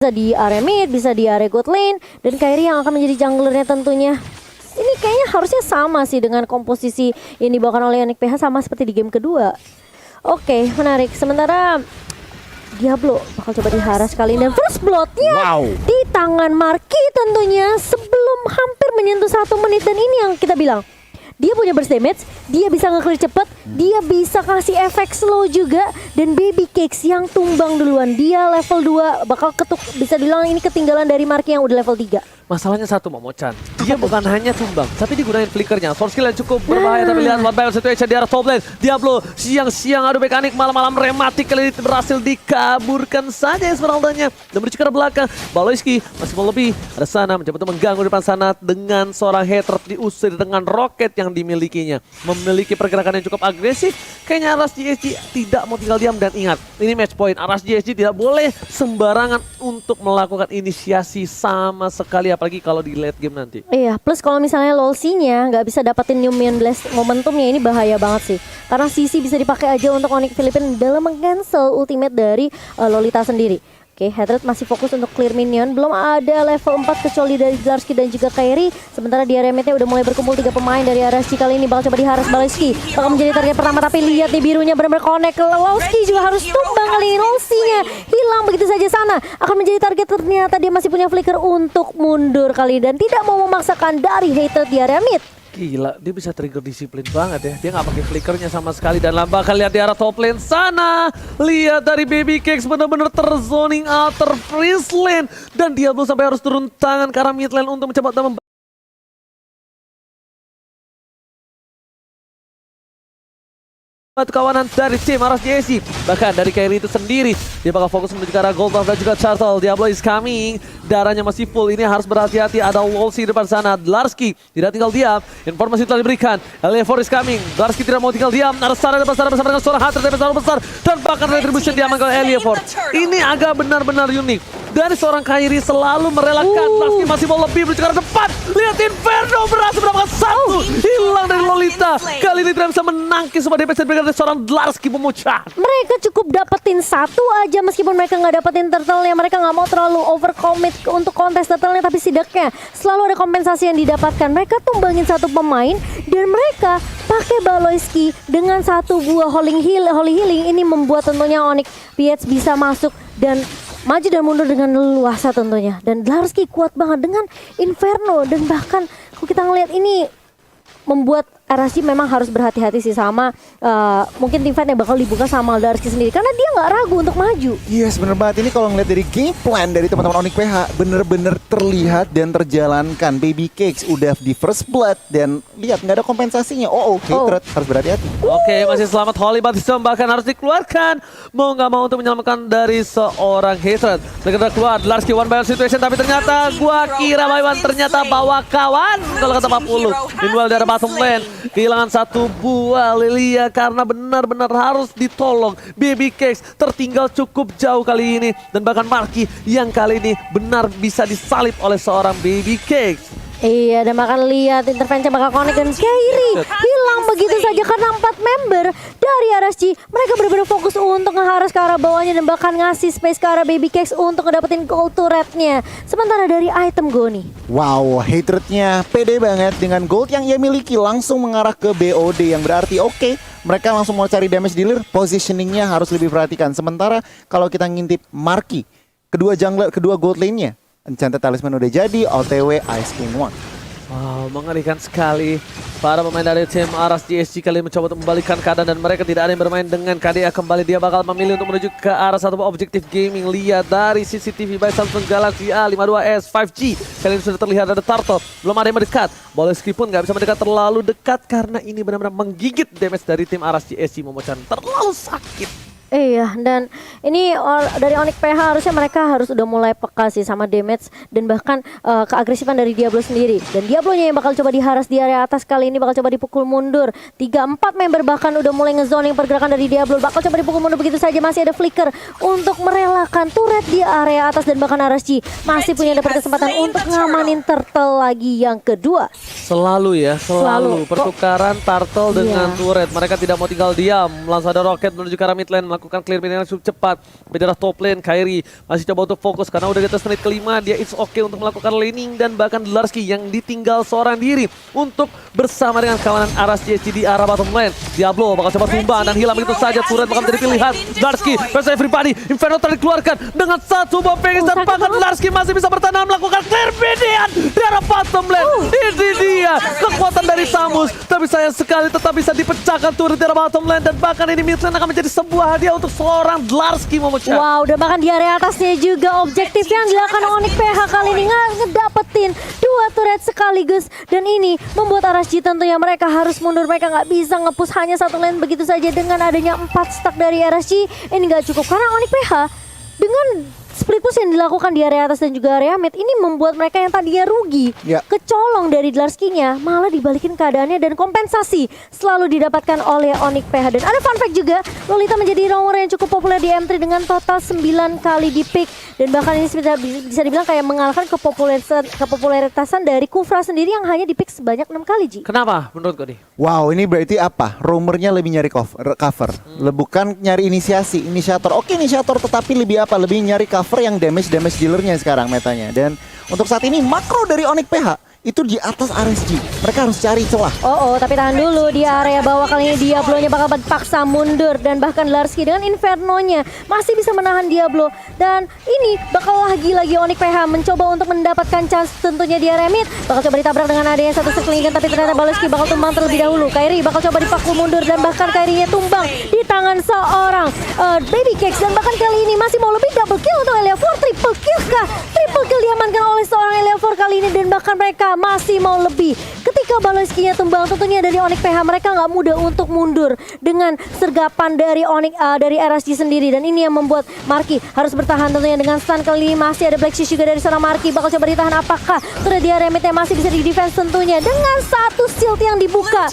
Bisa di area mid, bisa di area god lane, dan Kairi yang akan menjadi junglernya tentunya. Ini kayaknya harusnya sama sih dengan komposisi yang dibawakan oleh Onyx PH, sama seperti di game kedua. Oke, menarik. Sementara Diablo bakal coba diharas kali ini, dan first bloodnya di tangan Marky tentunya sebelum hampir menyentuh 1 menit. Dan ini yang kita bilang, dia punya burst damage, dia bisa nge-clear cepet, dia bisa kasih efek slow juga. Dan Baby Cakes yang tumbang duluan, dia level 2 bakal ketuk, bisa dibilang ini ketinggalan dari Marky yang udah level 3. Masalahnya satu, Momochan. Dia bukan hanya tumbang, tapi digunain flickernya. Source skill yang cukup berbahaya, tapi lihat one battle situation di arah top lane. Diablo siang-siang adu mekanik, malam-malam rematik kali ini berhasil dikaburkan saja Esmeraldanya. Dan menuju ke arah belakang, Baloyski masih mau lebih. Ada sana mencoba untuk mengganggu depan sana dengan seorang Hatred diusir dengan roket yang dimilikinya. Memiliki pergerakan yang cukup agresif. Kayaknya Aras GSG tidak mau tinggal diam, dan ingat, ini match point. Aras GSG tidak boleh sembarangan untuk melakukan inisiasi sama sekali, apalagi kalau di late game nanti. Iya, plus kalau misalnya LoLC-nya nggak bisa dapetin New Minion Blast momentumnya, ini bahaya banget sih. Karena CC bisa dipakai aja untuk Onyx Philippines dalam meng-cancel ultimate dari Lolita sendiri. Oke, Hatred masih fokus untuk clear minion. Belum ada level 4 kecuali dari Zlarsky dan juga Kairi. Sementara di area mid-nya udah mulai berkumpul 3 pemain dari RSG. Kali ini bakal coba diharas Baloyski. Bakal menjadi target pertama, tapi lihat nih birunya benar-benar connect. Lowski juga harus tumbang kali ini. Lowski-nya hilang begitu saja sana. Akan menjadi target, ternyata dia masih punya flicker untuk mundur kali ini. Dan tidak mau memaksakan dari Hatred di area mid. Gila, dia bisa trigger disiplin banget ya. Dia nggak pakai flickernya sama sekali. Dan bakal lihat di arah top lane sana. Lihat dari Baby Cakes benar-benar terzoning outer freeze lane. Dan Diablo sampai harus turun tangan ke arah mid lane untuk mencoba kawanan dari tim Aras GSG. Bahkan dari Kairi itu sendiri, dia bakal fokus menuju ke arah gold buff dan juga turtle. Diablo is coming, darahnya masih full. Ini harus berhati-hati, ada Wolsey di depan sana. Dlarsky tidak tinggal diam, informasi telah diberikan. L4 is coming, Dlarsky tidak mau tinggal diam. Ada Sarah depan sana bersama dengan seorang Hatred yang besar besar, dan bahkan retribution diamankan oleh L4. Ini agak benar-benar unik. Dari seorang Kairi selalu merelakan. Dlarsky masih mau lebih menuju ke arah depan. Lihat Inferno berhasil mendapatkan satu, hilang dari Lolita. Kali ini tidak bisa menangkis semua damage dari seorang Dlarsky Momochan. Mereka cukup dapetin satu aja, meskipun mereka nggak dapetin turtle-nya. Mereka nggak mau terlalu overcommit untuk kontes turtle-nya, tapi setidaknya selalu ada kompensasi yang didapatkan. Mereka tumbangin satu pemain, dan mereka pakai Baloyski dengan satu buah holy healing. Ini membuat tentunya Onyx PH bisa masuk dan maju dan mundur dengan leluasa tentunya. Dan Dlarsky kuat banget dengan Inferno, dan bahkan kalau kita ngelihat ini membuat RSG memang harus berhati-hati sih sama mungkin tim fight yang bakal dibuka sama Dlarsky sendiri, karena dia nggak ragu untuk maju. Yes, bener banget. Ini kalau ngeliat dari game plan dari teman-teman Onyx PH, bener-bener terlihat dan terjalankan. Baby Cakes udah di first blood, dan lihat nggak ada kompensasinya. Hatred harus berhati-hati. Oke, masih selamat Holy Baptism, bahkan harus dikeluarkan. Mau nggak mau untuk menyelamatkan dari seorang Hatred. Segera keluar, Dlarsky one battle situation, tapi ternyata gua kira Baywan ternyata bawa kawan. Kalau kata Pak Pulu, Meanwhile dari bottom lane, kehilangan satu buah Lilia karena benar-benar harus ditolong. Baby Cakes tertinggal cukup jauh kali ini, dan bahkan Marky yang kali ini benar bisa disalip oleh seorang Baby Cakes. Iya, dan bahkan lihat intervensi bakal connect, dan Kairi hilang begitu saja karena 4 member dari RSG. Mereka benar-benar fokus untuk ngeharas ke arah bawahnya, dan bahkan ngasih space ke arah Baby Cakes untuk ngedapetin gold turret-nya. Sementara dari item Goni, Wow, Hatrednya pede banget dengan gold yang ia miliki, langsung mengarah ke BOD, yang berarti mereka langsung mau cari damage dealer. Positioningnya harus lebih perhatikan. Sementara kalau kita ngintip Marky, kedua jungler, kedua gold lane-nya, Enchanted Talisman udah jadi, OTW Ice King 1. Wow, mengerikan sekali. Para pemain dari tim Aras GSG kali ini mencoba untuk membalikan keadaan, dan mereka tidak ada yang bermain dengan KDA kembali. Dia bakal memilih untuk menuju ke arah satu objektif gaming. Lihat dari CCTV by Samsung Galaxy A52s 5G. Kali ini sudah terlihat ada turtle, belum ada yang mendekat. Baloyski pun nggak bisa mendekat terlalu dekat, karena ini benar-benar menggigit damage dari tim Aras GSG. Momochan terlalu sakit. iya, dan ini dari Onyx PH harusnya mereka harus udah mulai peka sih sama damage, dan bahkan keagresifan dari Diablo sendiri. Dan Diablonya yang bakal coba diharas di area atas, kali ini bakal coba dipukul mundur. 3-4 member bahkan udah mulai ngezoning pergerakan dari Diablo, bakal coba dipukul mundur begitu saja. Masih ada flicker untuk merelakan turret di area atas, dan bahkan RSG masih punya dapat kesempatan untuk ngamanin turtle lagi yang kedua. Selalu ya, selalu pertukaran turtle dengan turret. Mereka tidak mau tinggal diam. Langsung ada roket menuju ke arah mid lane, melakukan melakukan clear mid yang cukup cepat. Beda top lane, Kairi masih coba untuk fokus karena udah di atas menit kelima. Dia it's okay untuk melakukan laning dan bahkan Dlarsky yang ditinggal seorang diri untuk bersama dengan kawanan Aras JC di arah bottom lane. Diablo bakal coba tumbang dan hilang begitu saja. Turret bakal menjadi pilihan. Dlarsky versus everybody. Inferno dikeluarkan dengan satu bom pengis dan bahkan Dlarsky masih bisa bertahan melakukan clear mid di arah bottom lane. Ini dia kekuatan dari Samus, tapi sayang sekali tetap bisa dipecahkan turret di arah bottom lane dan bahkan ini mid lane akan menjadi sebuah hadiah untuk seorang Dlarsky Momochan. Wow, dan bahkan di area atasnya juga objektif yang dilakukan Onyx PH kali ini ngedapetin 2 turret sekaligus dan ini membuat RSG tentunya mereka harus mundur, mereka nggak bisa nge-push hanya satu lane begitu saja dengan adanya 4 stack dari RSG. Ini nggak cukup karena Onyx PH dengan split push yang dilakukan di area atas dan juga area mid ini membuat mereka yang tadinya rugi kecolong dari Dlarsky-nya malah dibalikin keadaannya dan kompensasi selalu didapatkan oleh Onyx PH. Dan ada fun fact juga, Lolita menjadi roamer yang cukup populer di M3 dengan total 9 kali di pick dan bahkan ini bisa dibilang kayak mengalahkan kepopuleritasan dari Kufra sendiri yang hanya di pick sebanyak 6 kali, Ji. Kenapa menurut kau nih? Wow, ini berarti apa? Roamernya lebih nyari cover, bukan nyari inisiator. Oke, inisiator tetapi lebih apa? Lebih nyari cover yang damage dealernya sekarang metanya. Dan untuk saat ini makro dari Onyx PH itu di atas RSG. Mereka harus cari celah. Tapi tahan dulu di area bawah kali ini Diablo-nya bakal paksa mundur dan bahkan Dlarsky dengan Inferno-nya masih bisa menahan Diablo dan ini bakal lagi-lagi Onyx PH mencoba untuk mendapatkan chance tentunya di area mid. Bakal coba ditabrak dengan adanya satu sekelingkan tapi ternyata Dlarsky bakal tumbang terlebih dahulu. Kairi bakal coba dipaku mundur dan bahkan Kairinya tumbang di tangan seorang Baby Cakes dan bahkan kali ini masih mau lebih double kill untuk Aleavor. Triple kill kah? Triple kill diamankan oleh seorang Aleavor kali ini dan bahkan mereka masih mau lebih. Ketika Baloski-nya tumbang tentunya dari Onyx PH mereka nggak mudah untuk mundur dengan sergapan dari dari RSG sendiri dan ini yang membuat Marky harus bertahan tentunya dengan stun kali ini. Masih ada Black Shish juga dari seorang Marky bakal coba ditahan apakah terus dia remitnya masih bisa di defense tentunya dengan satu shield yang dibuka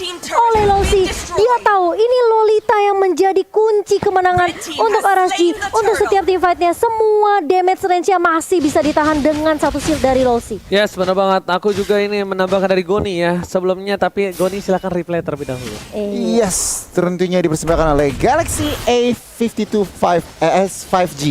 oleh Losi. Dia tahu ini Lolita yang menjadi kunci kemenangan untuk RSG untuk setiap team fight-nya. Semua damage range-nya masih bisa ditahan dengan satu shield dari Losi. Yes, benar banget. Aku juga ini menambahkan dari Goni ya sebelumnya, tapi Goni silakan replay terlebih dahulu. Yes, tentunya dipersembahkan oleh Galaxy A52 5G.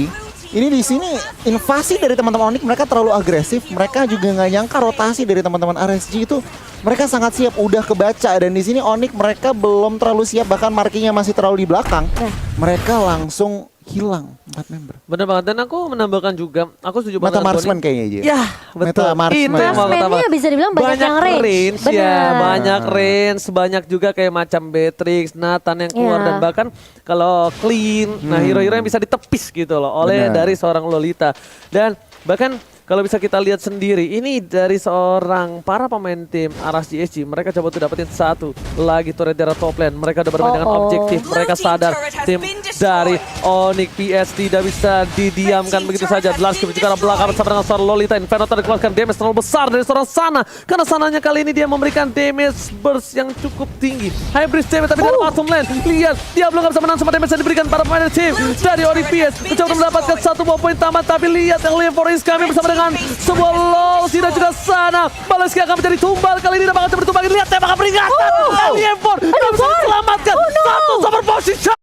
Ini di sini invasi dari teman-teman Onyx, mereka terlalu agresif. Mereka juga nggak nyangka rotasi dari teman-teman RSG itu mereka sangat siap, udah kebaca. Dan di sini Onyx mereka belum terlalu siap, bahkan markinya masih terlalu di belakang. Mereka langsung hilang 4 member. Bener banget, dan aku menambahkan juga, aku setuju banget. Meta Marksman kayaknya aja. Ya, betul. Itu yang mau Marksman-nya bisa dibilang banyak yang range. Ya, banyak range, banyak juga kayak macam Beatrix, Nathan yang keluar dan bahkan kalau clean, nah hero-hero yang bisa ditepis gitu loh oleh dari seorang Lolita. Dan bahkan kalau bisa kita lihat sendiri, ini dari seorang para pemain tim Aras GSG, mereka coba untuk dapetin satu lagi turret dari top lane. Mereka udah bermain dengan objektif, mereka sadar tim dari Onyx PS tidak bisa didiamkan begitu saja. Dlarsky juga belakang bersama dengan seorang Lolita. Inferno dikeluarkan damage terlalu besar dari seorang Sana, karena Sananya kali ini dia memberikan damage burst yang cukup tinggi. Hybrid damage tapi dari bottom lane. Lihat, dia belum bisa menang sama damage yang diberikan para pemain tim dari Onyx PS. Mencoba mendapatkan satu poin tambahan, tapi lihat yang Aleavor is kami bersama dengan sebuah Losi dan juga Sana. Baloski akan menjadi tumbal kali ini dan bakal bertumbang. Lihat tembakan peringatan. Aleavor tidak bisa diselamatkan. Satu super position.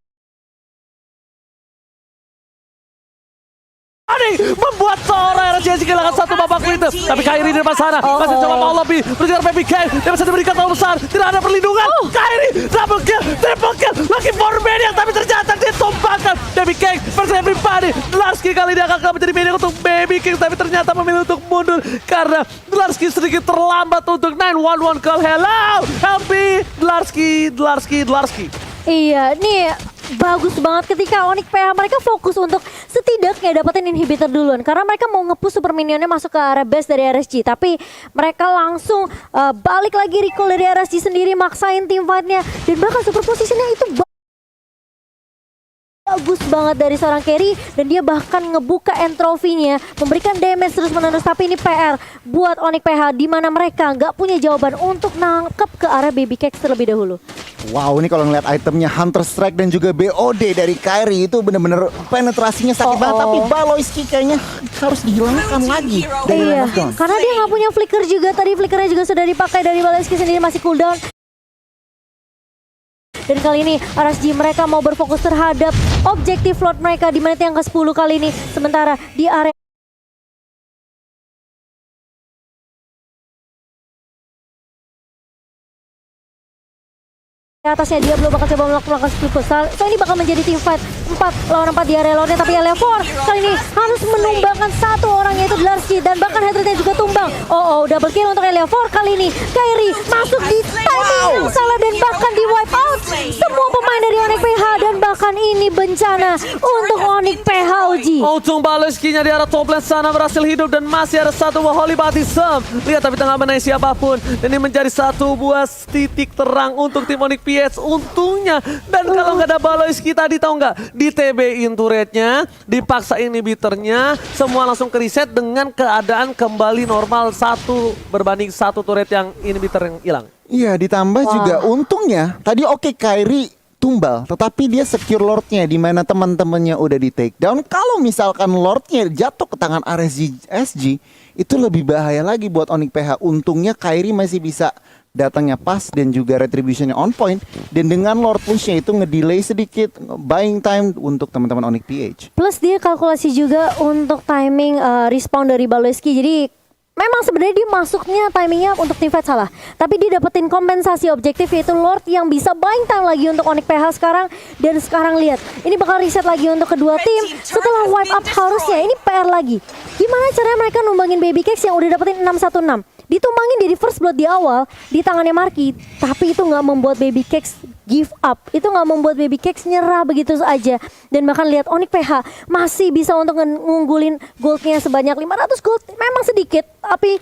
Membuat seorang RSG kehilangan satu babak itu. Tapi Kairi di depan sana masih coba mau lebih bergerak Baby Cake. Dia bisa diberikan terlalu besar, tidak ada perlindungan. Kairi double kill, triple kill, lagi for medium tapi ternyata ditumbangkan. Baby Cake versus everybody. Dlarsky kali ini akan menjadi medium untuk Baby Cake tapi ternyata memilih untuk mundur karena Dlarsky sedikit terlambat untuk 911 call. Hello, help me, Dlarsky. Iya, nih bagus banget ketika Onyx PH mereka fokus untuk setidaknya dapetin inhibitor duluan karena mereka mau nge-push super minionnya masuk ke area base dari RSG, tapi mereka langsung balik lagi recall dari RSG sendiri, maksain team fight-nya dan bahkan super positionnya itu bagus banget dari seorang carry dan dia bahkan ngebuka entropy-nya, memberikan damage terus menerus. Tapi ini PR buat Onyx PH di mana mereka nggak punya jawaban untuk nangkep ke arah Baby Cake terlebih dahulu. Wow, ini kalau ngeliat itemnya Hunter Strike dan juga BOD dari Kairi itu bener-bener penetrasinya sakit banget. Tapi Baloski kayaknya harus dihilangkan lagi dari iya, Knockdown. karena dia nggak punya flicker juga. Tadi flickernya juga sudah dipakai dari Baloski sendiri, masih cooldown. Dan kali ini RSG mereka mau berfokus terhadap objektif Lord mereka di menit yang ke-10 kali ini. Sementara di area atasnya Diablo bakal coba melakukan split push. So ini bakal menjadi tim fight 4 lawan 4 di area lordnya, tapi area 4 kali ini harus menumbangkan satu orang yaitu Dlarsky dan bahkan Hatrednya juga tumbang. Oh, double kill untuk area 4 kali ini. Kairi masuk di timing yang salah dan bahkan di wipe out semua pemain dari Onyx PH dan bahkan ini bencana untuk Onyx PH Uji. Untung Baleski-nya di arah top lane sana berhasil hidup dan masih ada satu buah Holy Baptism. Lihat tapi tengah menaik siapapun. Dan ini menjadi satu buah titik terang untuk tim Onyx PH. Untungnya. Dan kalau nggak ada Baleski tadi tahu nggak? Di TB-in turretnya, dipaksa inhibitornya, semua langsung ke reset dengan keadaan kembali normal 1 berbanding 1 turret yang inhibitor yang hilang. Iya, ditambah juga untungnya tadi Kairi tumbal, tetapi dia secure Lordnya di mana teman-temannya udah di take down. Kalau misalkan Lordnya jatuh ke tangan RSG, itu lebih bahaya lagi buat Onyx PH. Untungnya Kairi masih bisa datangnya pas dan juga retributionnya on point, dan dengan Lord pushnya itu ngedelay sedikit buying time untuk teman-teman Onyx PH. Plus dia kalkulasi juga untuk timing respawn dari Baleski. Jadi memang sebenarnya dia masuknya timingnya untuk team fight salah, tapi dia dapetin kompensasi objektif yaitu Lord yang bisa buying time lagi untuk Onyx PH sekarang. Dan sekarang lihat, ini bakal reset lagi untuk kedua tim setelah wipe up. Harusnya ini PR lagi. Gimana caranya mereka numbangin Baby Cakes yang udah dapetin 616? Ditumbangin dari first blood di awal di tangannya Marky, tapi itu nggak membuat Baby Cakes give up. Itu nggak membuat Baby Cakes nyerah begitu saja. Dan bahkan lihat Onyx PH masih bisa untuk ngunggulin goldnya sebanyak 500 gold. Memang sedikit, tapi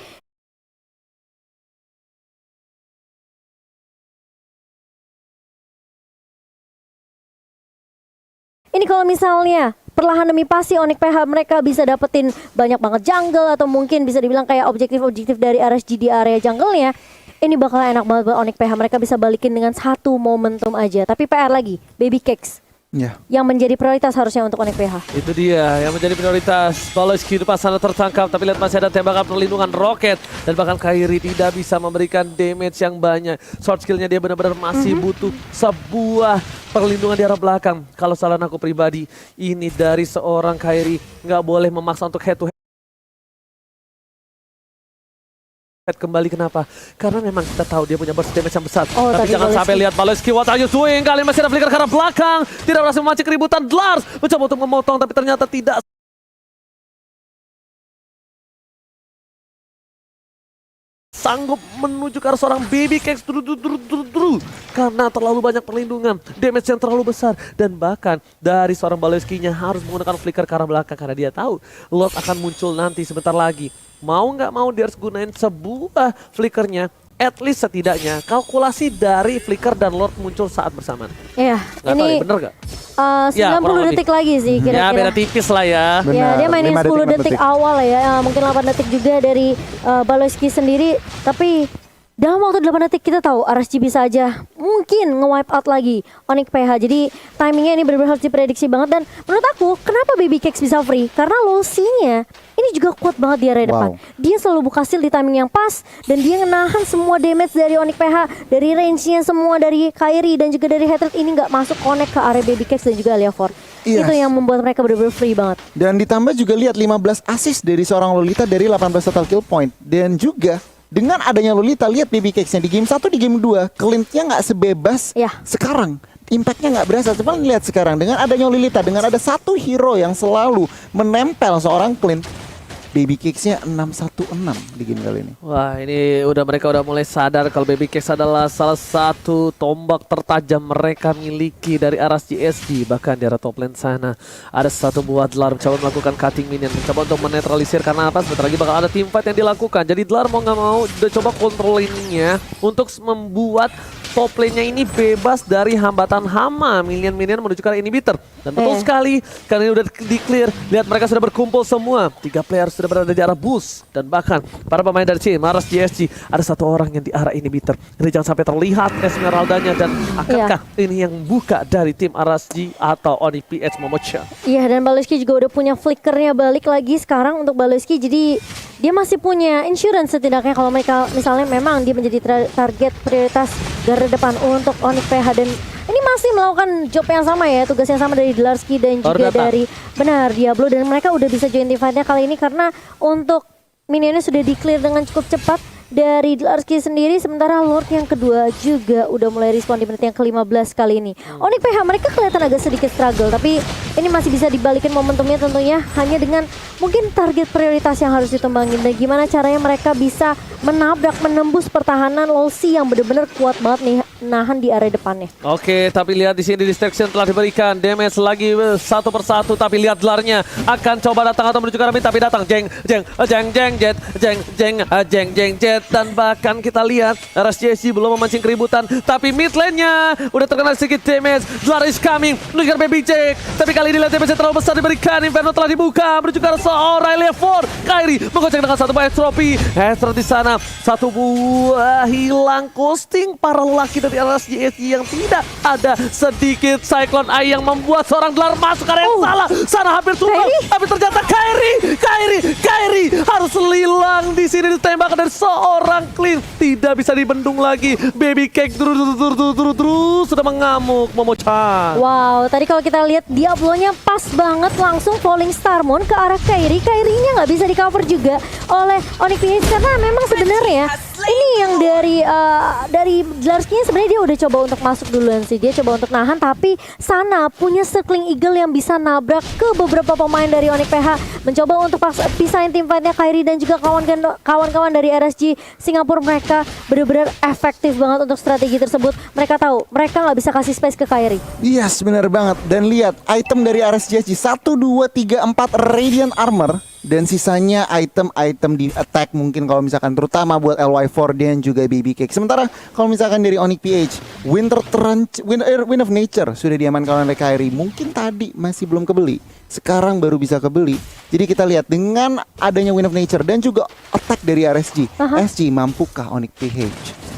ini kalau misalnya perlahan demi pasti Onyx PH mereka bisa dapetin banyak banget jungle atau mungkin bisa dibilang kayak objektif-objektif dari RSG di area jungle-nya. Ini bakal enak banget buat Onyx PH, mereka bisa balikin dengan satu momentum aja. Tapi PR lagi, Baby Cakes yang menjadi prioritas harusnya untuk Onyx PH. Itu dia yang menjadi prioritas. Baleski di sana tertangkap, tapi lihat masih ada tembakan perlindungan roket. Dan bahkan Kairi tidak bisa memberikan damage yang banyak. Short skillnya dia benar-benar masih butuh sebuah perlindungan di arah belakang. Kalau saran aku pribadi, ini dari seorang Kairi nggak boleh memaksa untuk head to head kembali. Kenapa? Karena memang kita tahu dia punya burst damage yang besar. Tapi jangan sampai lihat Baleski, what are you doing? Kali masih ada flicker ke arah belakang. Tidak berhasil memancing keributan. Dlars mencoba untuk memotong, tapi ternyata tidak sanggup menuju ke arah seorang Baby Cakes karena terlalu banyak perlindungan, damage yang terlalu besar. Dan bahkan dari seorang Baleski-nya harus menggunakan flicker ke arah belakang karena dia tahu Lord akan muncul nanti sebentar lagi. Mau nggak mau dia harus gunain sebuah flickernya. At least setidaknya kalkulasi dari flicker dan Lord muncul saat bersamaan. Iya, ini bener gak? 90 detik lagi sih kira-kira. Ya beda tipis lah ya. Ya dia mainin 10 detik detik awal ya, mungkin 8 detik juga dari Baleski sendiri. Tapi dalam waktu 8 detik kita tahu RSG bisa aja mungkin nge-wipe out lagi Onyx PH. Jadi timingnya ini benar-benar harus diprediksi banget. Dan menurut aku kenapa Baby Cakes bisa free? Karena Lucy-nya ini juga kuat banget di area depan. Dia selalu buka hasil di timing yang pas. Dan dia ngenahan semua damage dari Onyx PH. Dari range-nya semua dari Kairi dan juga dari Hatred ini nggak masuk connect ke area Baby Cakes dan juga Alia 4. Yes. Itu yang membuat mereka benar-benar free banget. Dan ditambah juga lihat 15 assist dari seorang Lolita dari 18 total kill point. Dan juga dengan adanya Lolita, lihat Baby Cakes-nya di game 1, di game 2, Clint-nya nggak sebebas sekarang. Impactnya nggak berasa. Coba lihat sekarang dengan adanya Lolita, dengan ada satu hero yang selalu menempel seorang Clint, Baby Cakes-nya 616 di game kali ini. Wah, ini mereka udah mulai sadar kalau Baby Cakes adalah salah satu tombak tertajam mereka miliki dari arah GSG. Bahkan di arah top lane sana ada satu buah Dlar mencoba melakukan cutting minion, mencoba untuk menetralisir. Karena apa? Sebentar lagi bakal ada team fight yang dilakukan. Jadi Dlar mau nggak mau udah coba controllingnya untuk membuat top lane-nya ini bebas dari hambatan hama minion-minion menuju ke arah inhibitor. Dan betul sekali, karena ini udah di-clear. Lihat mereka sudah berkumpul semua. 3 player sudah berada di arah boost. Dan bahkan para pemain dari tim Aras GSG ada satu orang yang di arah inhibitor. Jadi jangan sampai terlihat Esmeraldanya. Dan akankah ini yang buka dari tim Aras G atau Onyx PH Momocha? Iya, dan Baleski juga udah punya flickernya balik lagi sekarang untuk Baleski. Jadi dia masih punya insurance setidaknya kalau mereka misalnya memang dia menjadi target prioritas garda depan untuk Onyx PH dan ini masih melakukan job yang sama ya, tugas yang sama dari Dlarsky dan juga dari Diablo dan mereka udah bisa join team fight-nya kali ini karena untuk minionnya sudah di-clear dengan cukup cepat dari Dlarsky sendiri, sementara Lord yang kedua juga udah mulai respon di menit yang ke-15 kali ini. Onyx PH mereka kelihatan agak sedikit struggle, tapi ini masih bisa dibalikin momentumnya tentunya hanya dengan mungkin target prioritas yang harus ditumbangin dan gimana caranya mereka bisa menabrak, menembus pertahanan Lolsi yang benar-benar kuat banget nih nahan di area depannya. Oke, tapi lihat di sini distraction telah diberikan, damage lagi satu persatu, tapi lihat Dlarnya akan coba datang atau menuju ke arah mid, tapi datang jeng jet dan bahkan kita lihat RSJC belum memancing keributan, tapi mid lane-nya udah terkena sedikit damage. Dlar is coming menuju ke Baby Jack, tapi kali ini lihat damage terlalu besar diberikan. Inferno telah dibuka menuju ke arah seorang Lefor. Kairi menggocek dengan satu buah estropi. Hester di sana satu buah hilang, ghosting para laki dari RSJC yang tidak ada sedikit Cyclone Eye yang membuat seorang Dlar masuk area yang salah. Sana hampir tumbang, tapi ternyata Kairi harus lilang di sini ditembak dari seorang Clean. Tidak bisa dibendung lagi. Baby Cake terus sudah mengamuk Momochan. Wow, tadi kalau kita lihat Diablo-nya pas banget langsung falling Star Moon ke arah Kairi. Kairinya nggak bisa di cover juga oleh Onyx PH karena memang sebenarnya ini yang dari Dlarsky sebenarnya dia udah coba untuk masuk duluan sih. Dia coba untuk nahan tapi sana punya Circling Eagle yang bisa nabrak ke beberapa pemain dari Onyx PH. Mencoba untuk pisahin tim fight-nya Kairi dan juga kawan-kawan dari RSG Singapura. Mereka benar-benar efektif banget untuk strategi tersebut. Mereka tahu mereka nggak bisa kasih space ke Kairi. Yes, benar banget. Dan lihat item dari RSJC 1, 2, 3, 4 Radiant Armor. Dan sisanya item-item di attack mungkin kalau misalkan terutama buat LY4 dan juga Baby Cake. Sementara kalau misalkan dari Onyx PH, Wind of Nature sudah diamankan oleh Kairi. Mungkin tadi masih belum kebeli, sekarang baru bisa kebeli. Jadi kita lihat dengan adanya Wind of Nature dan juga attack dari RSG, SG mampukah Onyx PH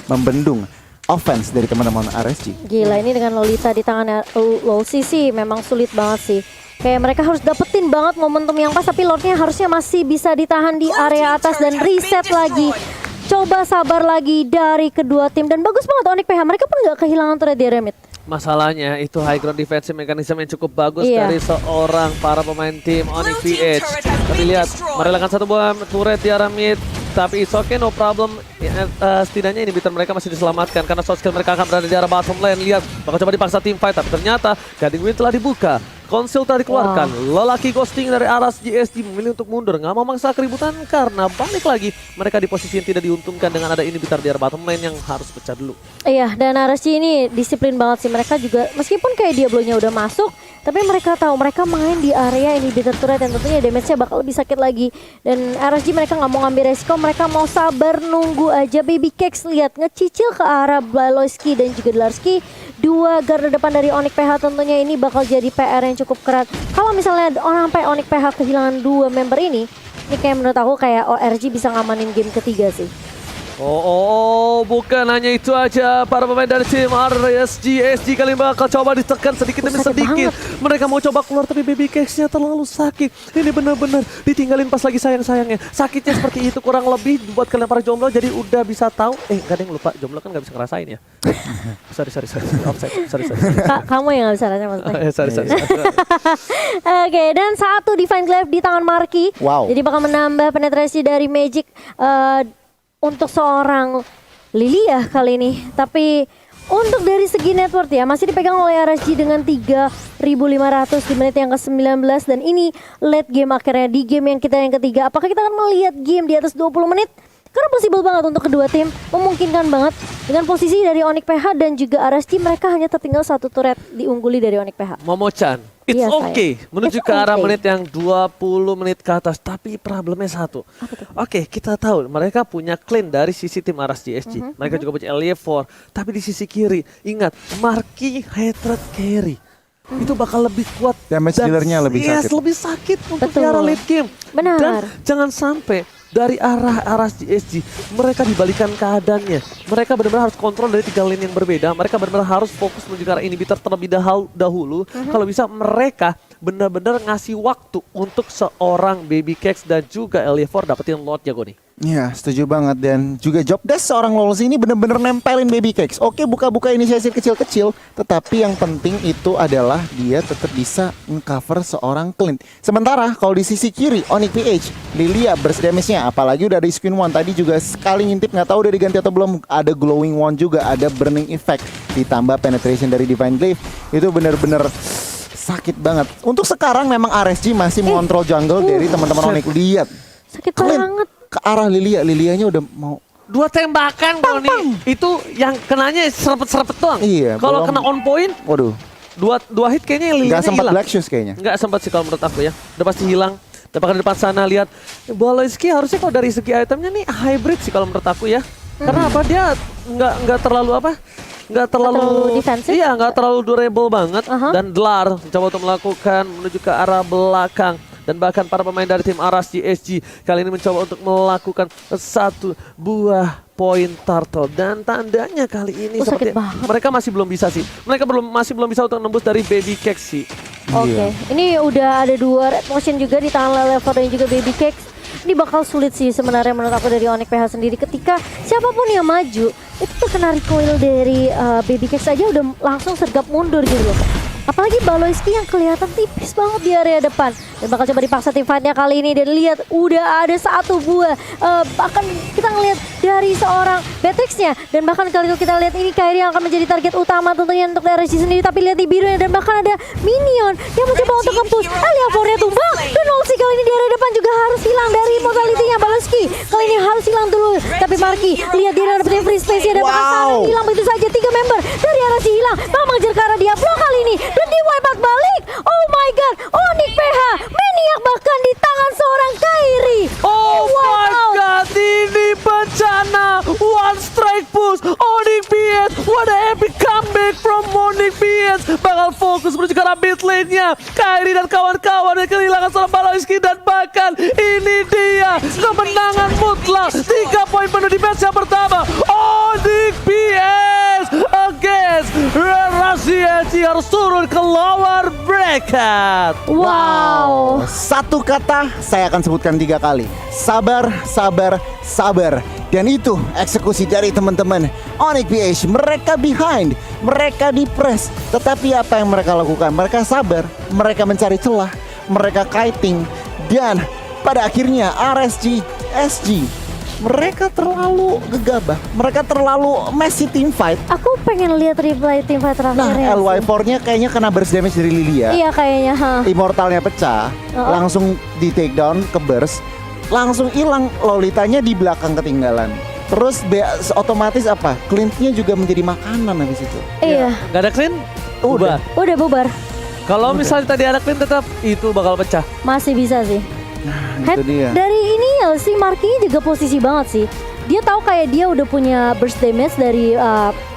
membendung offense dari teman-teman RSG? Gila, ini dengan Lolita di tangan Lolsi sih memang sulit banget sih. Kayak mereka harus dapetin banget momentum yang pas, tapi Lordnya harusnya masih bisa ditahan di area atas dan reset lagi. Coba sabar lagi dari kedua tim dan bagus banget Onyx PH. Mereka pun nggak kehilangan turret di area mid. Masalahnya itu high ground defensive mechanism yang cukup bagus dari seorang para pemain tim Onyx PH. Tapi lihat merelakan satu buah turret di area mid. Tapi it's okay, no problem. Setidaknya inhibitor mereka masih diselamatkan karena soft skill mereka akan berada di arah bottom lane. Lihat, bakal coba dipaksa team fight, tapi ternyata Guiding Wind telah dibuka. Konsil telah dikeluarkan. Lelaki ghosting dari RSJC memilih untuk mundur, nggak mau mangsa keributan karena balik lagi mereka di posisi yang tidak diuntungkan dengan ada inhibitor di arah bottom lane yang harus pecah dulu. Iya, dan RSG ini disiplin banget sih. Mereka juga meskipun kayak Diablo-nya udah masuk, tapi mereka tahu mereka main di area inhibitor turret yang tentunya damage-nya bakal lebih sakit lagi. Dan RSG mereka nggak mau ngambil resiko, mereka mau sabar nunggu aja. Baby Cakes lihat ngecicil ke arah Baloyski dan juga Dlarsky. Dua garda depan dari Onyx PH tentunya ini bakal jadi PR yang cukup keras. Kalau misalnya sampai Onyx PH kehilangan dua member ini kayak menurut aku kayak ORG bisa ngamanin game ketiga sih. Bukan hanya itu aja. Para pemain dari tim RSJC kali ini bakal coba ditekan sedikit demi sedikit. Mereka mau coba keluar tapi Baby Cakes-nya terlalu sakit. Ini benar-benar ditinggalin pas lagi sayang-sayangnya. Sakitnya seperti itu kurang lebih buat kalian para jomblo. Jadi udah bisa tahu. Gak ada yang lupa, jomblo kan gak bisa ngerasain ya. Sorry. Offside. Sorry. Kamu yang gak bisa rasanya maksudnya. Sorry. Oke, dan satu Divine Glaive di tangan Marky. Wow. Jadi bakal menambah penetrasi dari Magic untuk seorang Lilia kali ini. Tapi untuk dari segi net worth ya masih dipegang oleh RSG dengan 3.500 di menit yang ke-19. Dan ini late game akhirnya di game yang ketiga. Apakah kita akan melihat game di atas 20 menit? Karena possible banget untuk kedua tim, memungkinkan banget dengan posisi dari Onyx PH dan juga RSG. Mereka hanya tertinggal satu turret diungguli dari Onyx PH. Momochan, it's okay menuju ke arah menit yang 20 menit ke atas. Tapi problemnya satu. Oke, kita tahu mereka punya clean dari sisi tim RSJC. Mereka juga punya LY4. Tapi di sisi kiri, ingat Marky Hatred Carry. Itu bakal lebih kuat. Damage dealernya lebih sakit. Lebih sakit untuk di arah late game. Benar. Dan jangan sampai dari arah RSJC mereka dibalikan keadaannya. Mereka benar-benar harus kontrol dari 3 lane yang berbeda. Mereka benar-benar harus fokus menuju ke arah inhibitor terlebih dahulu. Kalau bisa mereka benar-benar ngasih waktu untuk seorang Baby Cakes dan juga Eliefor dapetin Lordnya gue nih. Ya, setuju banget. Dan juga job desk seorang Lols ini bener-bener nempelin Baby Cakes. Oke, buka-buka inisiasi kecil-kecil, tetapi yang penting itu adalah dia tetap bisa nge-cover seorang Clint. Sementara kalau di sisi kiri, Onyx PH, Lilia burst damage-nya, apalagi udah ada Squin One. Tadi juga sekali ngintip, nggak tahu udah diganti atau belum. Ada Glowing One juga, ada Burning Effect, ditambah penetration dari Divine Glaive. Itu bener-bener sakit banget. Untuk sekarang memang RSG masih mengontrol jungle dari teman-teman Onyx. Lihat, Sakit Clint banget. ke arah Lilianya udah mau. 2 tembakan kalau nih, itu yang kenanya serepet-serepet doang. Iya, Kalau belum- kena on point, Waduh, dua hit kayaknya Lilianya nggak sempat hilang. Black Shoes kayaknya. Nggak sempat sih kalau menurut aku ya. Udah pasti hilang. Tebakan di depan sana lihat. Boloski harusnya kalau dari segi itemnya nih hybrid sih kalau menurut aku ya. Karena apa dia nggak terlalu apa? Nggak terlalu terlalu defensif? Iya, nggak terlalu durable banget. Aha. Dan Dlar mencoba untuk melakukan menuju ke arah belakang. Dan bahkan para pemain dari tim Aras GSG kali ini mencoba untuk melakukan satu buah poin turtle. Dan tandanya kali ini Oh, sakit seperti banget. mereka masih belum bisa sih. Mereka masih belum bisa untuk nembus dari Baby Cakes sih. Oke, Iya. ini udah ada 2 red motion juga di tangan Lelefor dan juga Baby Cakes. Ini bakal sulit sih sebenarnya menurut aku dari Onyx PH sendiri, ketika siapapun yang maju itu tuh kena recoil dari Baby Cakes aja udah langsung sergap mundur gitu loh. Apalagi Baloyski yang kelihatan tipis banget di area depan. Dan bakal coba dipaksa tim fight-nya kali ini. Dan lihat udah ada 1 buah. Bahkan kita ngelihat dari seorang Betrix-nya. Dan bahkan kali itu kita lihat ini Kairi yang akan menjadi target utama tentunya untuk RSG sendiri. Tapi lihat di birunya dan bahkan ada Minion yang mencoba untuk nge-push. Eliafornya tumbang. Dan Olsi kali ini di area depan juga harus hilang dari mortality-nya. Baloyski kali ini harus hilang dulu. Tapi Marky lihat dia dapetin free space-nya. Dan bahkan Sarah hilang begitu saja. 3 member dari RSG hilang. Memang mengejar ke arah Diablo kali ini. Dan di wipe out balik. Oh my god. Onyx PH. Maniac bahkan di tangan seorang Kairi. Oh Wow. my god, ini bencana. One strike push, Onyx PS. What a epic comeback from Onyx PS. Bakal fokus menuju ke arah mid lane-nya. Kairi dan kawan-kawan yang kehilangan seorang Baloyski. Dan bahkan ini dia kemenangan mutlak. 3 poin penuh di match yang pertama. Onyx PS against Raziel harus turun ke lower bracket. Wow. Satu kata saya akan sebutkan 3 kali. Sabar, sabar, sabar. Dan itu eksekusi dari teman-teman Onyx PH. Mereka behind, mereka di press. Tetapi apa yang mereka lakukan? Mereka sabar, mereka mencari celah, mereka kiting. Dan pada akhirnya RSG, SG, mereka terlalu gegabah. Mereka terlalu messy team fight. Aku pengen lihat replay tim fight Nah, terakhirnya. sih. LY4-nya kayaknya kena burst damage dari Lilia. Iya kayaknya. Immortalnya pecah, langsung di take down ke burst, langsung hilang. Lolitanya di belakang ketinggalan. Terus otomatis apa? Clint-nya juga menjadi makanan habis itu. Iya. Gak ada clean? Udah. Udah bubar. Kalau misalnya tadi ada clean tetap itu bakal pecah. Masih bisa sih. Itu dia. Dari ini ya si Marky juga posisi banget sih. Dia tahu kayak dia udah punya burst damage dari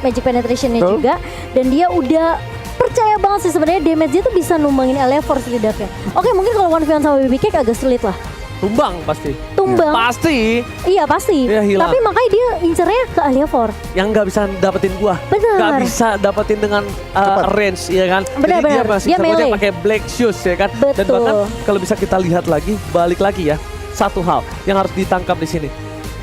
magic penetration-nya Betul. juga, dan dia udah percaya banget sih sebenarnya damage dia tuh bisa numbangin Eliefor setidaknya. Oke, mungkin kalau 1v1 sama Baby Cake agak sulit lah. Tumbang pasti. Tumbang. Pasti Iya pasti. Iya, hilang. Tapi makanya dia incernya ke Eliefor. yang nggak bisa dapetin gua. Bener. Nggak bisa dapetin dengan range ya kan. Bener, Jadi dia bener. masih Dia sebutnya melee. pakai black shoes ya kan. Dan Betul. bahkan kalau bisa kita lihat lagi, balik lagi ya. Satu hal yang harus ditangkap di sini.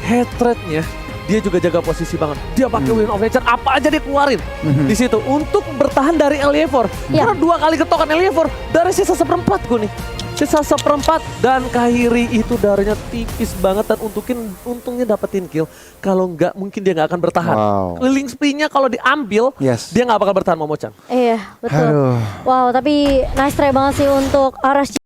Head rate-nya dia juga jaga posisi banget. Dia pakai Win of Nature, apa aja dia keluarin di situ untuk bertahan dari Eliefor. Iya. Karena 2 kali ketokan Eliefor dari sisa 1/4 gue nih. Sisa 1/4 dan Kairi itu darahnya tipis banget dan untungnya dapetin kill. Kalau nggak mungkin dia nggak akan bertahan. Wow. Keliling spree-nya kalau diambil, Yes. dia nggak bakal bertahan Momochan. Iya betul. Aduh. Wow, tapi nice try banget sih untuk RSG